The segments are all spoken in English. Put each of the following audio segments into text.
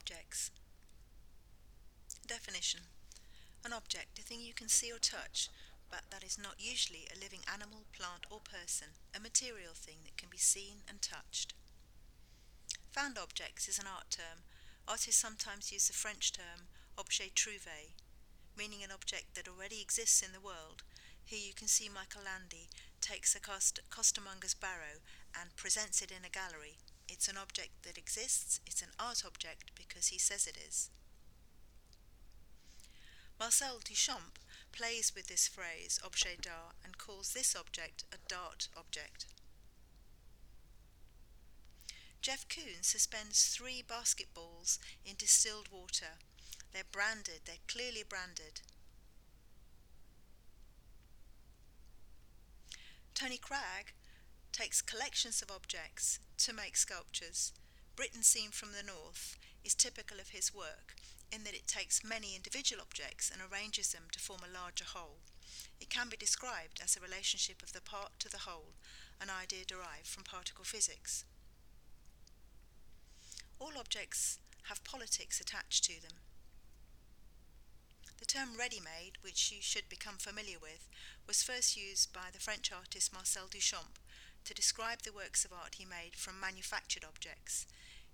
Objects. Definition. An object, a thing you can see or touch, but that is not usually a living animal, plant or person, a material thing that can be seen and touched. Found objects is an art term. Artists sometimes use the French term objet trouvé, meaning an object that already exists in the world. Here you can see Michael Landy takes a costermonger's barrow and presents it in a gallery. It's an object that exists, it's an art object because he says it is. Marcel Duchamp plays with this phrase, objet d'art, and calls this object a dart object. Jeff Koons suspends 3 basketballs in distilled water. They're branded, they're clearly branded. Tony Cragg takes collections of objects to make sculptures. Britain Seen from the North is typical of his work in that it takes many individual objects and arranges them to form a larger whole. It can be described as a relationship of the part to the whole, an idea derived from particle physics. All objects have politics attached to them. The term ready-made, which you should become familiar with, was first used by the French artist Marcel Duchamp to describe the works of art he made from manufactured objects.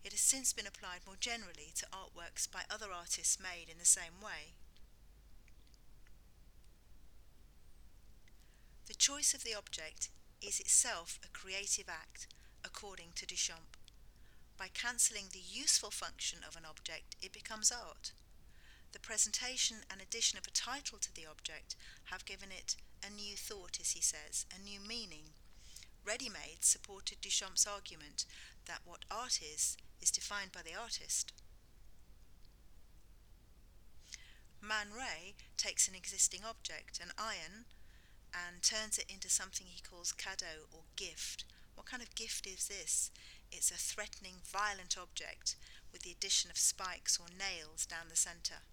It has since been applied more generally to artworks by other artists made in the same way. The choice of the object is itself a creative act, according to Duchamp. By cancelling the useful function of an object, it becomes art. The presentation and addition of a title to the object have given it a new thought, as he says, a new meaning. Ready-made supported Duchamp's argument that what art is defined by the artist. Man Ray takes an existing object, an iron, and turns it into something he calls cadeau or gift. What kind of gift is this? It's a threatening, violent object with the addition of spikes or nails down the centre.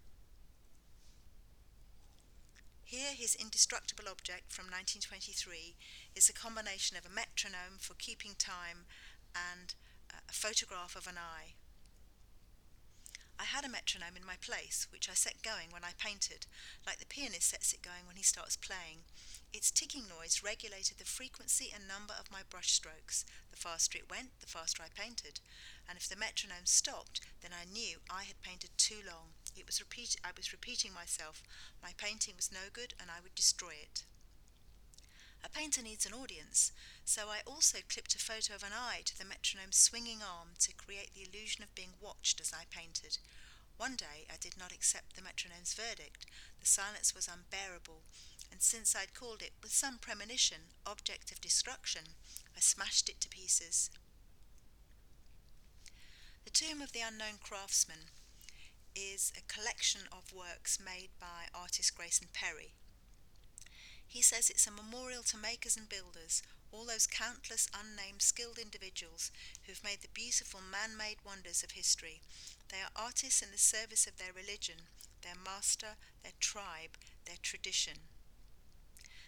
Here his indestructible object from 1923 is a combination of a metronome for keeping time and a photograph of an eye. I had a metronome in my place, which I set going when I painted, like the pianist sets it going when he starts playing. Its ticking noise regulated the frequency and number of my brush strokes. The faster it went, the faster I painted. And if the metronome stopped, then I knew I had painted too long. I was repeating myself. My painting was no good and I would destroy it. A painter needs an audience, so I also clipped a photo of an eye to the metronome's swinging arm to create the illusion of being watched as I painted. One day I did not accept the metronome's verdict. The silence was unbearable, and since I'd called it, with some premonition, object of destruction, I smashed it to pieces. The Tomb of the Unknown Craftsman is a collection of works made by artist Grayson Perry. He says it's a memorial to makers and builders, all those countless unnamed skilled individuals who've made the beautiful man-made wonders of history. They are artists in the service of their religion, their master, their tribe, their tradition.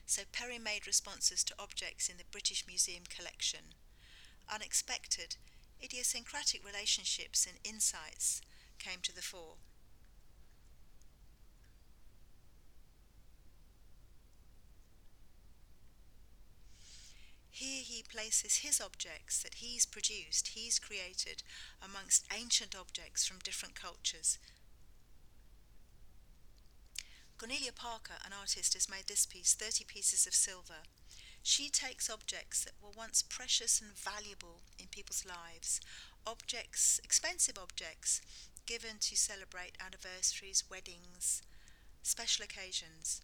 So Perry made responses to objects in the British Museum collection. Unexpected, idiosyncratic relationships and insights came to the fore. Here he places his objects that he's produced, he's created, amongst ancient objects from different cultures. Cornelia Parker, an artist, has made this piece, 30 Pieces of Silver. She takes objects that were once precious and valuable in people's lives, objects, expensive objects, given to celebrate anniversaries, weddings, special occasions,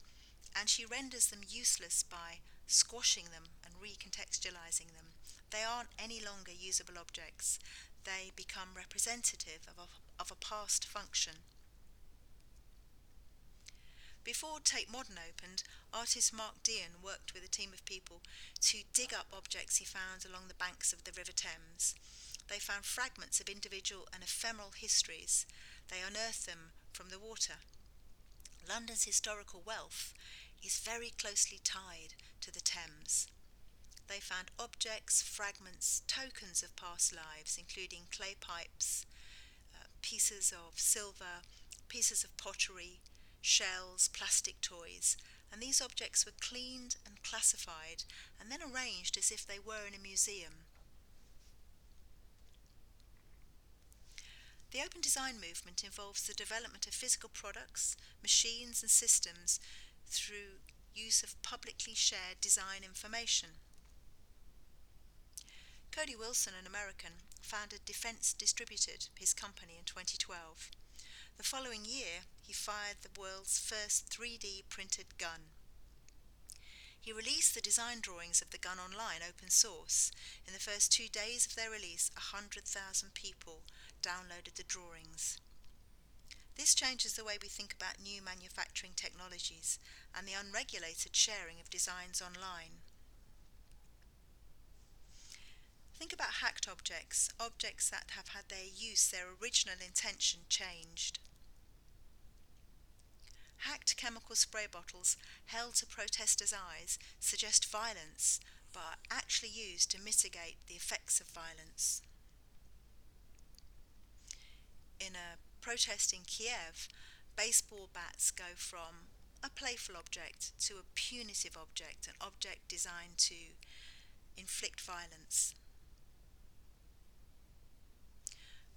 and she renders them useless by squashing them and recontextualizing them. They aren't any longer usable objects. They become representative of a past function. Before Tate Modern opened, artist Mark Dean worked with a team of people to dig up objects he found along the banks of the River Thames. They found fragments of individual and ephemeral histories. They unearthed them from the water. London's historical wealth is very closely tied to the Thames. They found objects, fragments, tokens of past lives, including clay pipes, pieces of silver, pieces of pottery, shells, plastic toys, and these objects were cleaned and classified and then arranged as if they were in a museum. The open design movement involves the development of physical products, machines and systems through use of publicly shared design information. Cody Wilson, an American, founded Defense Distributed, his company, in 2012. The following year, he fired the world's first 3D printed gun. He released the design drawings of the gun online, open source. In the first 2 days of their release, 100,000 people downloaded the drawings. This changes the way we think about new manufacturing technologies and the unregulated sharing of designs online. Think about hacked objects, objects that have had their use, their original intention changed. Hacked chemical spray bottles held to protesters' eyes suggest violence, but are actually used to mitigate the effects of violence. In a protest in Kiev, baseball bats go from a playful object to a punitive object, an object designed to inflict violence.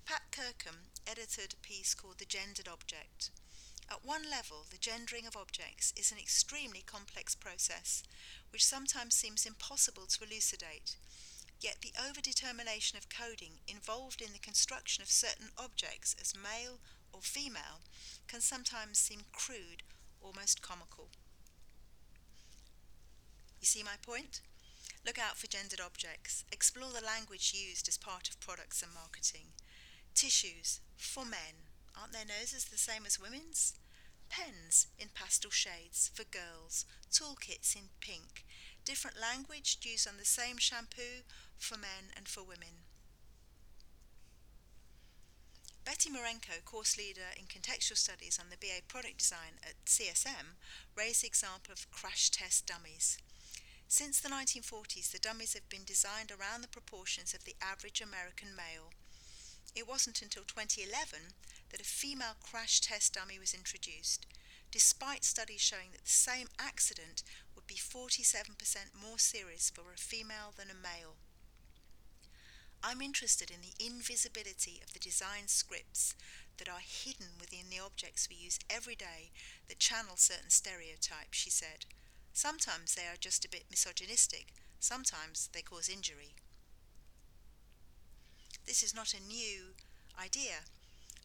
Pat Kirkham edited a piece called The Gendered Object. At one level, the gendering of objects is an extremely complex process, which sometimes seems impossible to elucidate, yet the overdetermination of coding involved in the construction of certain objects as male or female can sometimes seem crude, almost comical. You see my point? Look out for gendered objects. Explore the language used as part of products and marketing. Tissues, for men. Aren't their noses the same as women's? Pens in pastel shades for girls. Toolkits in pink. Different language used on the same shampoo for men and for women. Betty Marenko, course leader in contextual studies on the BA product design at CSM, raised the example of crash test dummies. Since the 1940s, the dummies have been designed around the proportions of the average American male. It wasn't until 2011 that a female crash test dummy was introduced, despite studies showing that the same accident would be 47% more serious for a female than a male. I'm interested in the invisibility of the design scripts that are hidden within the objects we use every day that channel certain stereotypes, she said. Sometimes they are just a bit misogynistic, sometimes they cause injury. This is not a new idea.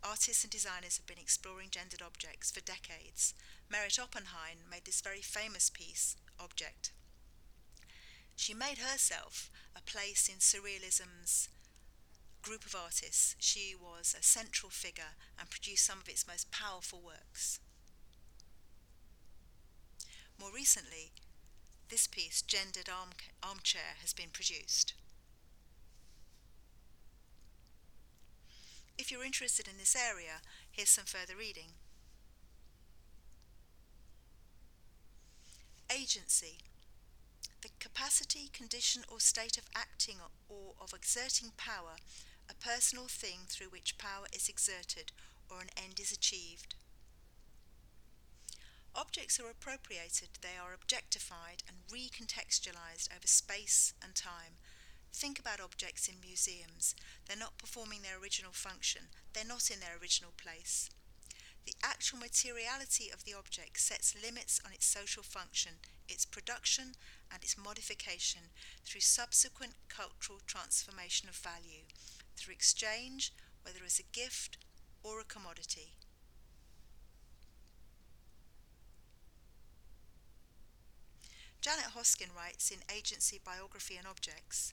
Artists and designers have been exploring gendered objects for decades. Merit Oppenheim made this very famous piece, Object. She made herself a place in Surrealism's group of artists. She was a central figure and produced some of its most powerful works. More recently, this piece, Gendered Armchair, has been produced. If you're interested in this area, here's some further reading. Agency. The capacity, condition or state of acting or of exerting power, a personal thing through which power is exerted or an end is achieved. Objects are appropriated, they are objectified and recontextualized over space and time. Think about objects in museums. They're not performing their original function. They're not in their original place. The actual materiality of the object sets limits on its social function, its production and its modification through subsequent cultural transformation of value, through exchange, whether as a gift or a commodity. Janet Hoskin writes in Agency, Biography and Objects,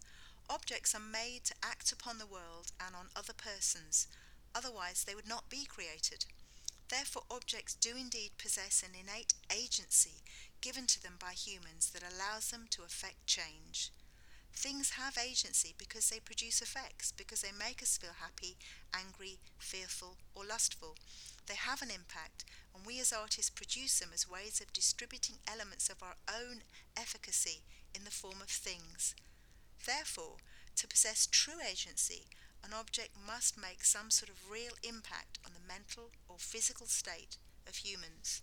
objects are made to act upon the world and on other persons, otherwise they would not be created. Therefore objects do indeed possess an innate agency given to them by humans that allows them to effect change. Things have agency because they produce effects, because they make us feel happy, angry, fearful or lustful. They have an impact, and we as artists produce them as ways of distributing elements of our own efficacy in the form of things. Therefore, to possess true agency, an object must make some sort of real impact on the mental or physical state of humans.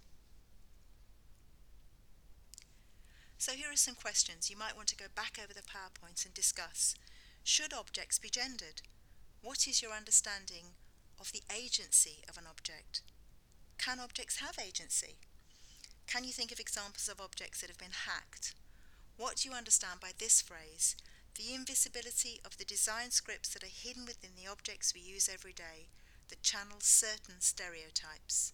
So here are some questions you might want to go back over the PowerPoint and discuss. Should objects be gendered? What is your understanding of the agency of an object? Can objects have agency? Can you think of examples of objects that have been hacked? What do you understand by this phrase? The invisibility of the design scripts that are hidden within the objects we use every day, that channel certain stereotypes.